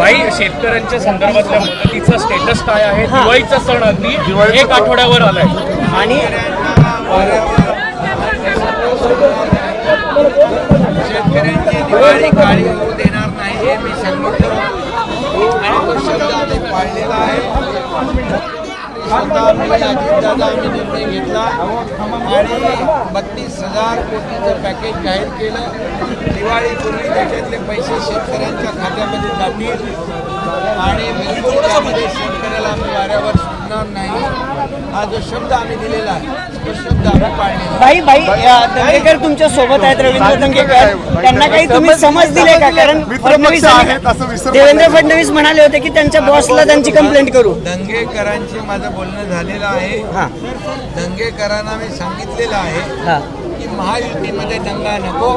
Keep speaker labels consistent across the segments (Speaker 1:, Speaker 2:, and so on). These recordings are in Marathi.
Speaker 1: भाई शेतकऱ्यांच्या संदर्भातल्या मदतीचा स्टेटस काय आहे? दिवाळीचा सण अगदी 1 आठवड्यावर आलाय
Speaker 2: आणि
Speaker 3: शेतकऱ्यांची दिवाळी काळी होऊ देणार नाही हे मी सांगितलं आणि तो शब्द आम्ही पाळलेला आहे. अजितदादा आम्ही निर्णय घेतला आणि 32,000 कोटीचं पॅकेज जाहीर केलं. दिवाळीपूर्वी त्याच्यातले पैसे शेतकऱ्यांच्या खात्यामध्ये जातील आणि बिलकुल त्यामध्ये शेतकऱ्याला आम्ही वाऱ्यावर सोडणार नाही. हा जो शब्द आम्ही दिलेला आहे तो शब्द आम्ही पाळलेला.
Speaker 2: भाई दंगेकर तुमच्या सोबत आहेत, रवींद्र दंगेकर. त्यांना काही तुम्ही समज दिले का? कारण देवेंद्र फडणवीस म्हणाले होते की त्यांच्या बॉसला त्यांची कंप्लेंट करू.
Speaker 3: दंगेकरांशी माझं बोलणं झालेलं आहे. दंगेकरांना मी सांगितलेलं आहे की महायुतीमध्ये दंगा नको.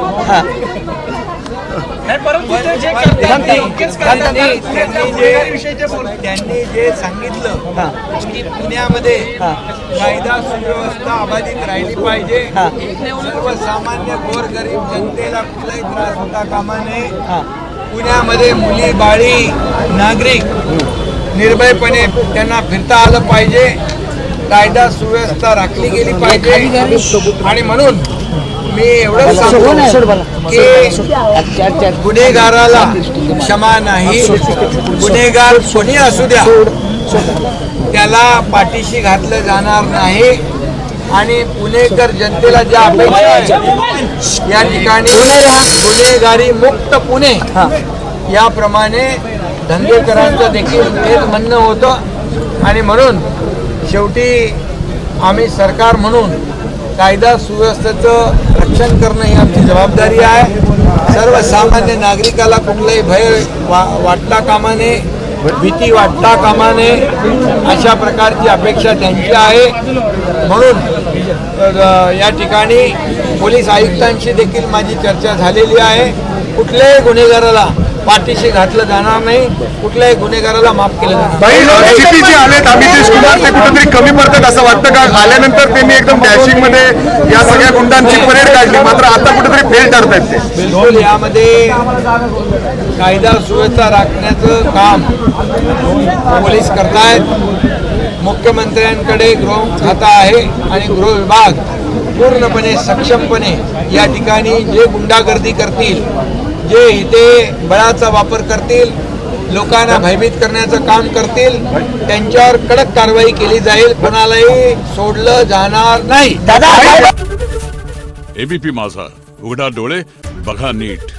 Speaker 3: त्यांनी जे सांगितलं की पुण्यामध्ये कायदा सुव्यवस्था अबाधित राहिली पाहिजे, सर्वसामान्य गोरगरीब जनतेला कुठलाही त्रास होता कामा नये, पुण्यामध्ये मुली बाळी नागरिक निर्भयपणे त्यांना फिरता आलं पाहिजे, कायदा सुव्यवस्था राखली गेली पाहिजे. आणि म्हणून मी एवढंच सांगतो की गुन्हेगाराला क्षमा नाही. गुन्हेगार कोणी असू द्या त्याला पाठीशी घातलं जाणार नाही. आणि पुणेकर जनतेला ज्या अपेक्षा आहेत या ठिकाणी गुन्हेगारी मुक्त पुणे याप्रमाणे दंगेकरांचं देखील तेच म्हणणं होतं. आणि म्हणून शेवटी आम्ही सरकार म्हणून कायदा सुव्यवस्थेचं रक्षण करणं ही आमची जबाबदारी आहे. सर्वसामान्य नागरिकाला कुठलाही भय वाटता कामा नये, भीती वाटता कामा नये, अशा प्रकारची अपेक्षा त्यांची आहे. म्हणून या ठिकाणी पोलीस आयुक्तांशी देखील माझी चर्चा झालेली आहे. कुठल्याही गुन्हेगाराला पाठीशी घातलं जाणार नाही, कुठल्याही गुन्हेगाराला माफ केलं जाणार.
Speaker 4: नितीश कुमार ते कुठेतरी कमी पडतात असं वाटतं का? आल्यानंतर त्यांनी एकदम डॅशिंग मध्ये या सगळ्या गुंडांची परेड काढली, मात्र आता कुठेतरी फेल ठरतायत ते.
Speaker 3: बिलकुल यामध्ये कायदा सुव्यवस्था राखण्याचं काम पोलीस करतायत. मुख्यमंत्र्यांकडे गृह खाता आहे आणि गृह विभाग पूर्णपणे सक्षमपणे या ठिकाणी जे गुंडागर्दी करतील, जे इथे बळाचा वापर करतील, लोकांना भयभीत करण्याचं काम करतील, त्यांच्यावर कडक कारवाई केली जाईल. कोणालाही सोडलं जाणार नाही.
Speaker 5: एबीपी माझा, उघडा डोळे बघा नीट.